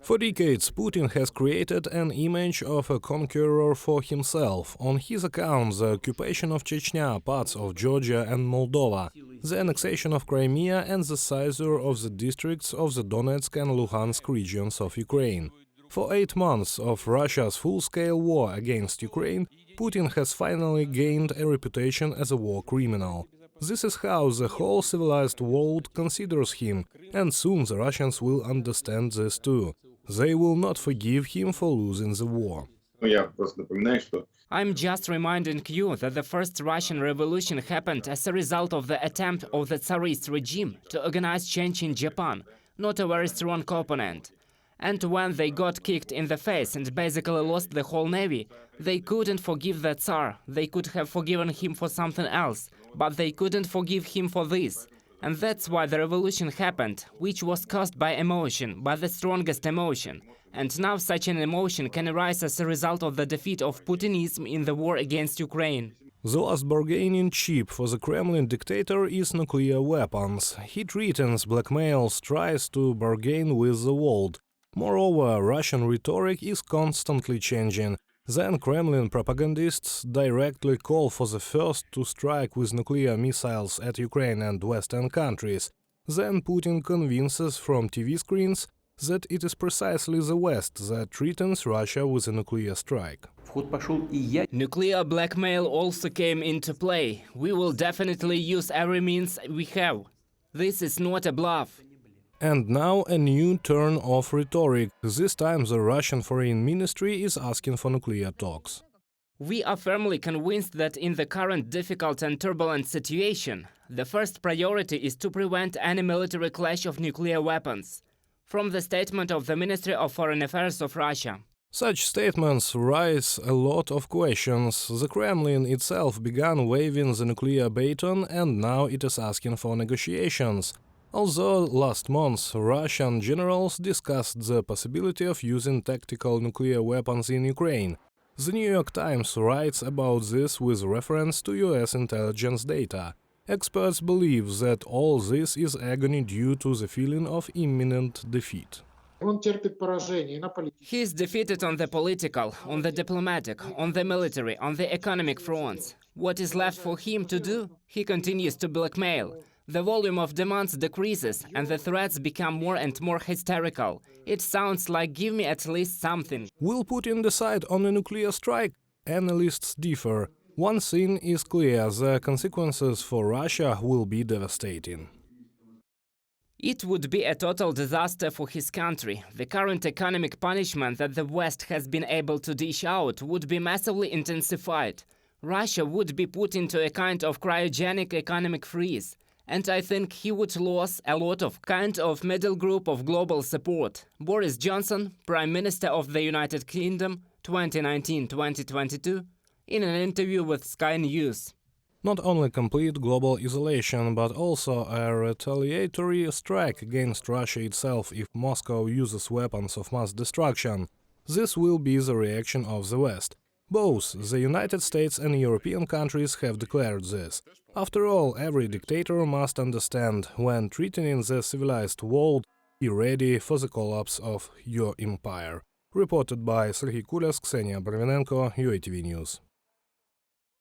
For decades, Putin has created an image of a conqueror for himself. On his account, the occupation of Chechnya, parts of Georgia and Moldova, the annexation of Crimea and the seizure of the districts of the Donetsk and Luhansk regions of Ukraine. For 8 months of Russia's full-scale war against Ukraine, Putin has finally gained a reputation as a war criminal. This is how the whole civilized world considers him, and soon the Russians will understand this too. They will not forgive him for losing the war. I'm just reminding you that the first Russian Revolution happened as a result of the attempt of the Tsarist regime to organize change in Japan, not a very strong opponent. And when they got kicked in the face and basically lost the whole navy, they couldn't forgive the Tsar. They could have forgiven him for something else, but they couldn't forgive him for this. And that's why the revolution happened, which was caused by emotion, by the strongest emotion. And now such an emotion can arise as a result of the defeat of Putinism in the war against Ukraine. The last bargaining chip for the Kremlin dictator is nuclear weapons. He threatens, blackmails, tries to bargain with the world. Moreover, Russian rhetoric is constantly changing. Then Kremlin propagandists directly call for the first to strike with nuclear missiles at Ukraine and Western countries. Then Putin convinces from TV screens that it is precisely the West that threatens Russia with a nuclear strike. Nuclear blackmail also came into play. We will definitely use every means we have. This is not a bluff. And now a new turn of rhetoric. This time the Russian Foreign Ministry is asking for nuclear talks. We are firmly convinced that in the current difficult and turbulent situation, the first priority is to prevent any military clash of nuclear weapons. From the statement of the Ministry of Foreign Affairs of Russia. Such statements raise a lot of questions. The Kremlin itself began waving the nuclear baton, and now it is asking for negotiations. Although last month Russian generals discussed the possibility of using tactical nuclear weapons in Ukraine, the New York Times writes about this with reference to US intelligence data. Experts believe that all this is agony due to the feeling of imminent defeat. He is defeated on the political, on the diplomatic, on the military, on the economic fronts. What is left for him to do? He continues to blackmail. The volume of demands decreases, and the threats become more and more hysterical. It sounds like give me at least something. Will Putin decide on a nuclear strike? Analysts differ. One thing is clear, the consequences for Russia will be devastating. It would be a total disaster for his country. The current economic punishment that the West has been able to dish out would be massively intensified. Russia would be put into a kind of cryogenic economic freeze. And I think he would lose a lot of kind of middle group of global support. Boris Johnson, Prime Minister of the United Kingdom, 2019-2022, in an interview with Sky News. Not only complete global isolation, but also a retaliatory strike against Russia itself if Moscow uses weapons of mass destruction. This will be the reaction of the West. Both the United States and European countries have declared this. After all, every dictator must understand, when threatening the civilized world, be ready for the collapse of your empire. Reported by Serhiy Kulyas, Ksenia Barvinenko, UATV News.